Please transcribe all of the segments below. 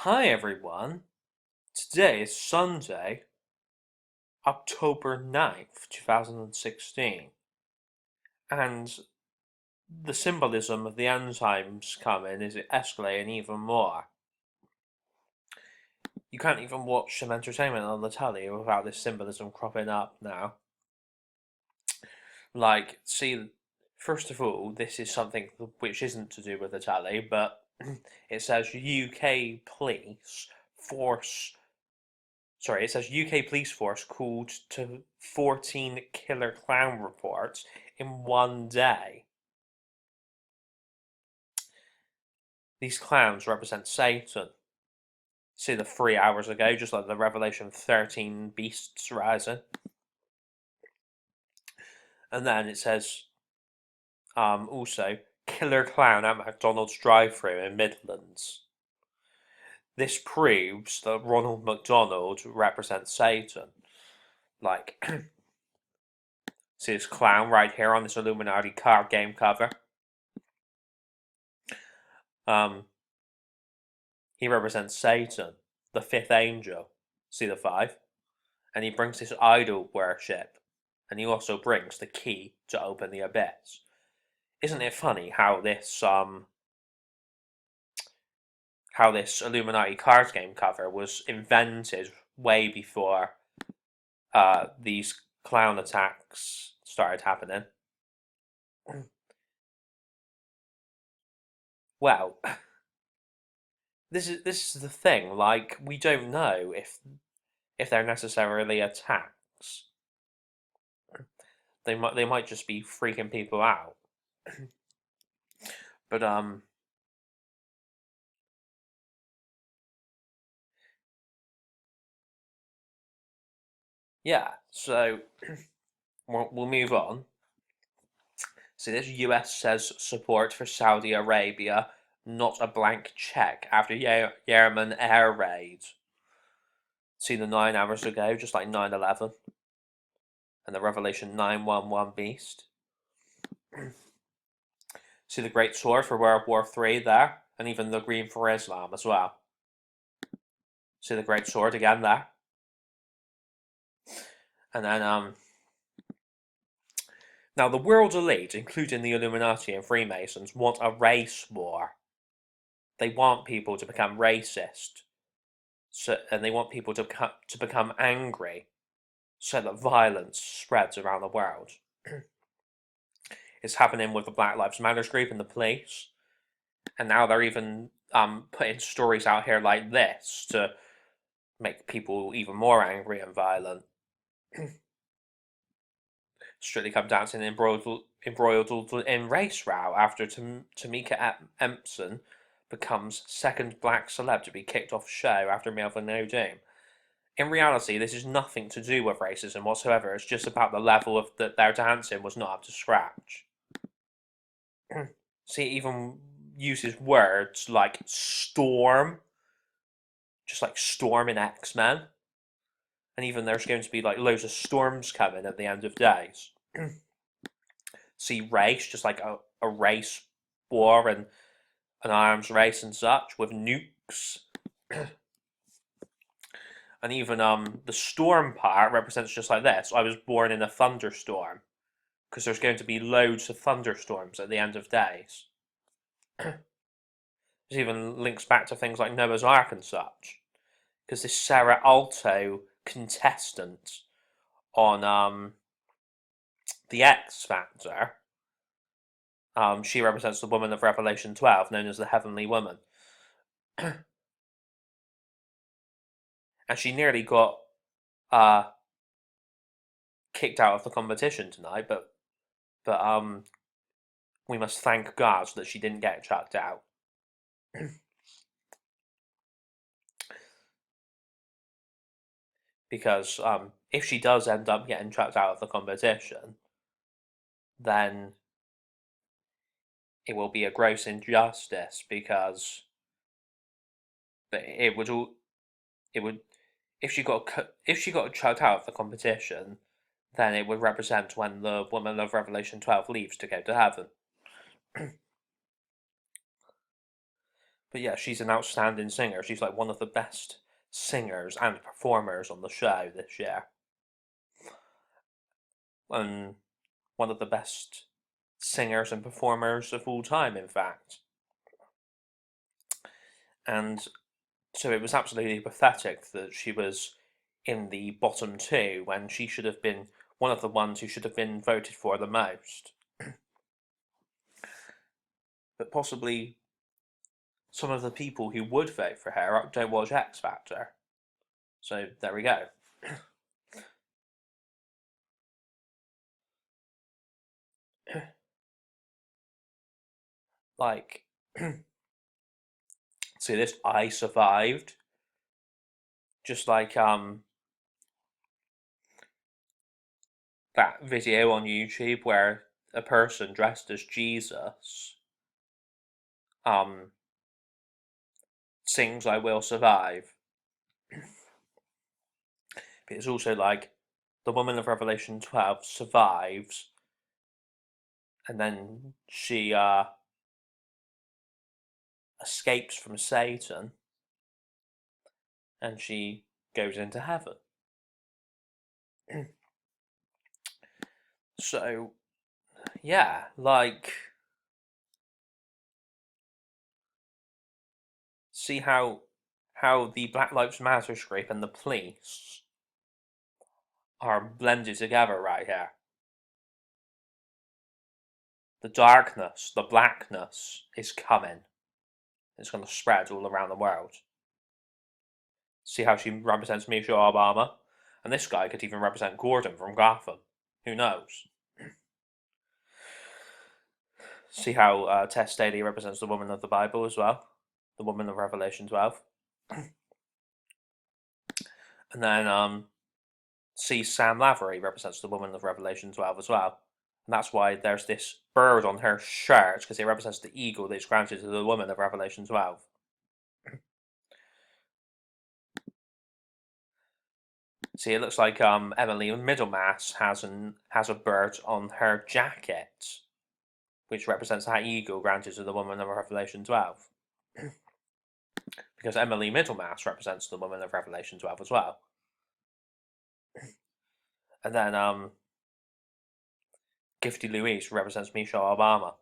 Hi everyone. Today is Sunday, October 9th, 2016, and the symbolism of the end times coming is escalating even more. You can't even watch some entertainment on the telly without this symbolism cropping up now. First of all, this is something which isn't to do with the telly, but it says UK police force called to 14 killer clown reports in one day. These clowns represent Satan. See the 3 hours ago, just like the Revelation 13 beasts rising. And then it says, also, killer clown at McDonald's drive-thru in Midlands. This proves that Ronald McDonald represents Satan. See this clown right here on this Illuminati card game cover? He represents Satan, the fifth angel. See the 5? And he brings this idol worship. And he also brings the key to open the abyss. Isn't it funny how this Illuminati card game cover was invented way before these clown attacks started happening? Well, this is the thing. Like, we don't know if they're necessarily attacks. They might just be freaking people out. But yeah. So we'll move on. So this US says support for Saudi Arabia, not a blank check after Yemen air raid. See the 9 hours ago, just like 9/11, and the Revelation 911 beast. See the Great Sword for World War III there, and even the Green for Islam as well. See the Great Sword again there. And then now the world elite, including the Illuminati and Freemasons, want a race war. They want people to become racist, and they want people to become angry, so that violence spreads around the world. It's happening with the Black Lives Matter group and the police, and now they're even putting stories out here like this to make people even more angry and violent. Strictly Come Dancing embroiled in race row after Tamika Empson becomes second black celeb to be kicked off show after Melvin No Doom. In reality, this is nothing to do with racism whatsoever. It's just about the level of that their dancing was not up to scratch. See, it even uses words like storm, just like storm in X-Men. And even there's going to be like loads of storms coming at the end of days. See race, just like a race war and an arms race and such with nukes. And even the storm part represents just like this. I was born in a thunderstorm. Because there's going to be loads of thunderstorms at the end of days. This even links back to things like Noah's Ark and such. Because this Sarah Alto contestant on the X Factor, she represents the woman of Revelation 12, known as the Heavenly Woman. And she nearly got kicked out of the competition tonight, but we must thank God that she didn't get chucked out. Because if she does end up getting chucked out of the competition, then it will be a gross injustice, because it would if she got chucked out of the competition, then it would represent when the woman of Revelation 12 leaves to go to heaven. But yeah, she's an outstanding singer. She's like one of the best singers and performers on the show this year. And one of the best singers and performers of all time, in fact. And so it was absolutely pathetic that she was in the bottom two when she should have been one of the ones who should have been voted for the most. But possibly some of the people who would vote for her don't watch X Factor. So there we go. Like, see this? I survived. Just like that video on YouTube where a person dressed as Jesus sings "I Will Survive." But it's also like the woman of Revelation 12 survives, and then she escapes from Satan, and she goes into heaven. So, yeah, like, see how the Black Lives Matter group and the police are blended together right here. The darkness, the blackness is coming. It's going to spread all around the world. See how she represents Michelle Obama? And this guy could even represent Gordon from Gotham. Who knows? See how Tess Daly represents the woman of the Bible as well? The woman of Revelation 12. And then see Sam Lavery represents the woman of Revelation 12 as well. And that's why there's this bird on her shirt, because it represents the eagle that is granted to the woman of Revelation 12. See, it looks like Emily Middlemass has a bird on her jacket, which represents that eagle granted to the woman of Revelation 12. Because Emily Middlemass represents the woman of Revelation 12 as well. And then Gifty Louise represents Michelle Obama.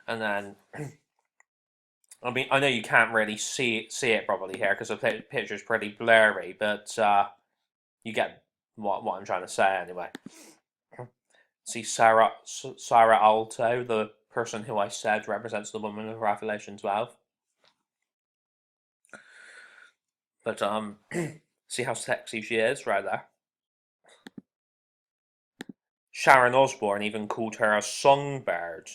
And then I mean, I know you can't really see it properly here because the picture is pretty blurry, but you get what I'm trying to say anyway. See Sarah Alto, the person who I said represents the woman of Revelation 12. But see how sexy she is right there. Sharon Osbourne even called her a songbird.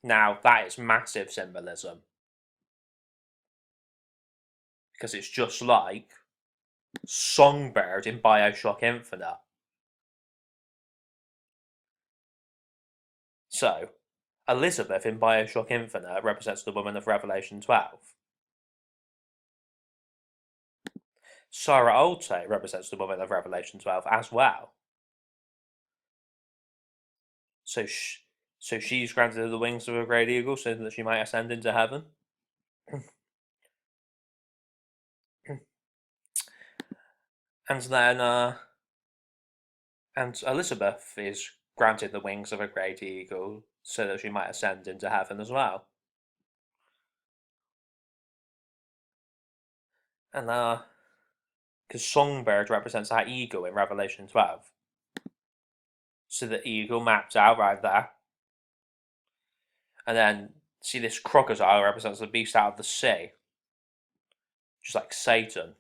Now that is massive symbolism. Because it's just like Songbird in BioShock Infinite. So, Elizabeth in BioShock Infinite represents the woman of Revelation 12. Sarah Alto represents the woman of Revelation 12 as well. So she's granted the wings of a great eagle so that she might ascend into heaven. And then and Elizabeth is granted the wings of a great eagle so that she might ascend into heaven as well. And because Songbird represents that eagle in Revelation 12. So the eagle mapped out right there. And then see this crocodile represents the beast out of the sea. Just like Satan.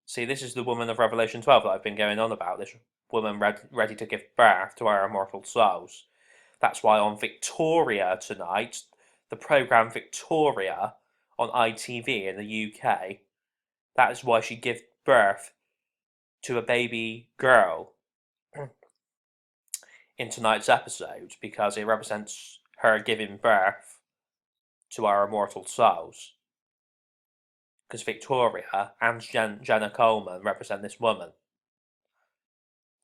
See, this is the woman of Revelation 12 that I've been going on about. This woman ready to give birth to our immortal souls. That's why on Victoria tonight, the programme Victoria on ITV in the UK, that is why she gives birth to a baby girl in tonight's episode, because it represents her giving birth to our immortal souls. Because Victoria and Jenna Coleman represent this woman.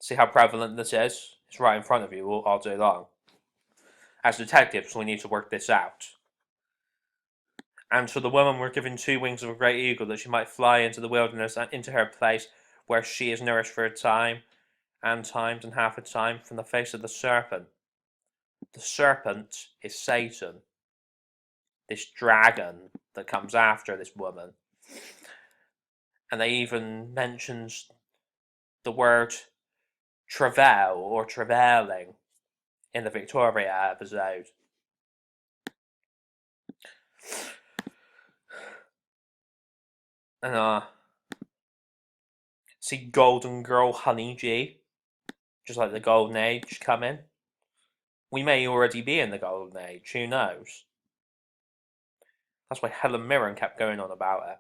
See how prevalent this is? It's right in front of you all day long. As detectives, we need to work this out. And to the woman we're given 2 wings of a great eagle, that she might fly into the wilderness and into her place, where she is nourished for a time, and times and half a time, from the face of the serpent. The serpent is Satan, this dragon that comes after this woman. And they even mentions the word travail or travailing in the Victoria episode. And see Golden Girl Honey G, just like the Golden Age coming. We may already be in the Golden Age, who knows? That's why Helen Mirren kept going on about it.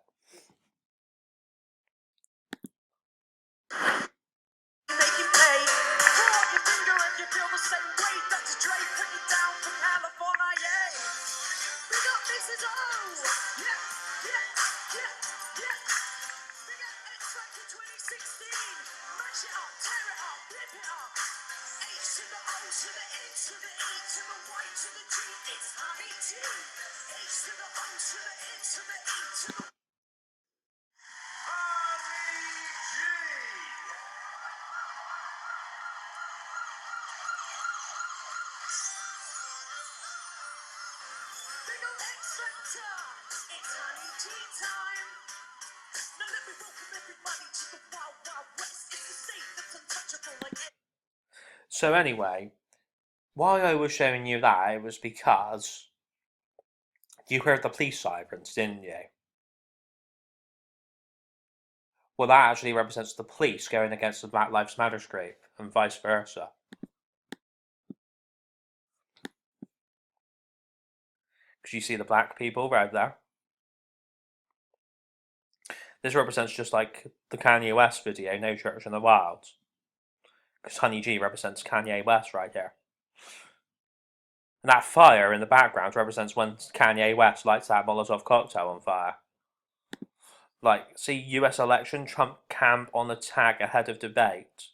So anyway, why I was showing you that, it was because you heard the police sirens, didn't you? Well, that actually represents the police going against the Black Lives Matter group, and vice versa. Because you see the black people right there. This represents just like the Kanye West video, No Church in the Wild. Because Honey G represents Kanye West right here. And that fire in the background represents when Kanye West lights that Molotov cocktail on fire. Like, see, US election, Trump camp on attack ahead of debate.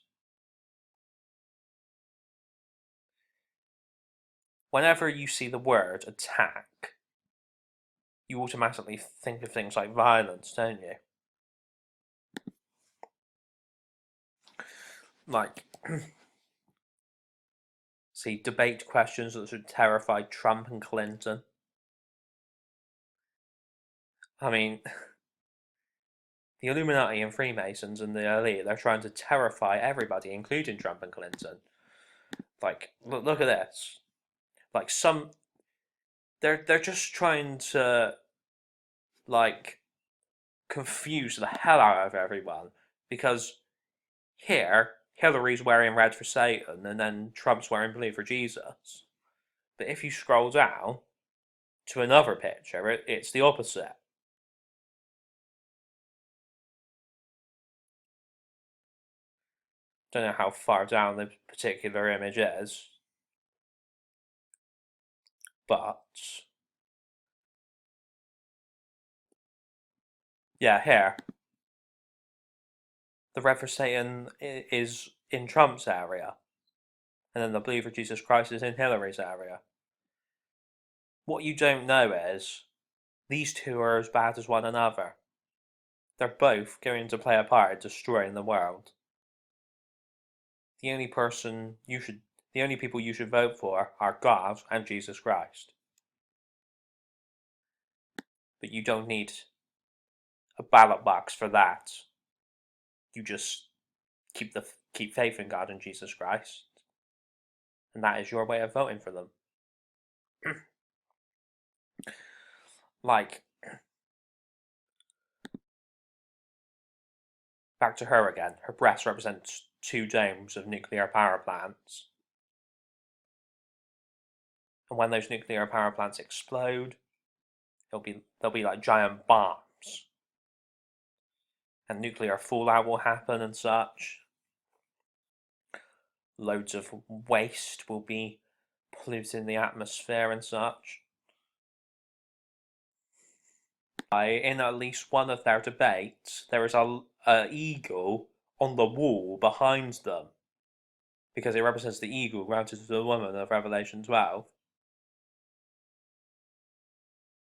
Whenever you see the word attack, you automatically think of things like violence, don't you? Like, see, debate questions that should terrify Trump and Clinton. I mean, the Illuminati and Freemasons and the elite, they're trying to terrify everybody, including Trump and Clinton. Like, look at this. Like, they're just trying to, like, confuse the hell out of everyone. Because here, Hillary's wearing red for Satan, and then Trump's wearing blue for Jesus. But if you scroll down to another picture, it's the opposite. Don't know how far down the particular image is, but yeah, here the red for Satan is in Trump's area, and then the blue for Jesus Christ is in Hillary's area. What you don't know is these two are as bad as one another. They're both going to play a part in destroying the world. The only people you should vote for are God and Jesus Christ. But you don't need a ballot box for that. You just keep faith in God and Jesus Christ, and that is your way of voting for them. Like, back to her again. Her breast represents 2 domes of nuclear power plants. And when those nuclear power plants explode, they'll be like giant bombs. And nuclear fallout will happen and such. Loads of waste will be polluting the atmosphere and such. In at least one of their debates, there is a eagle on the wall behind them, because it represents the eagle granted to the woman of Revelation 12.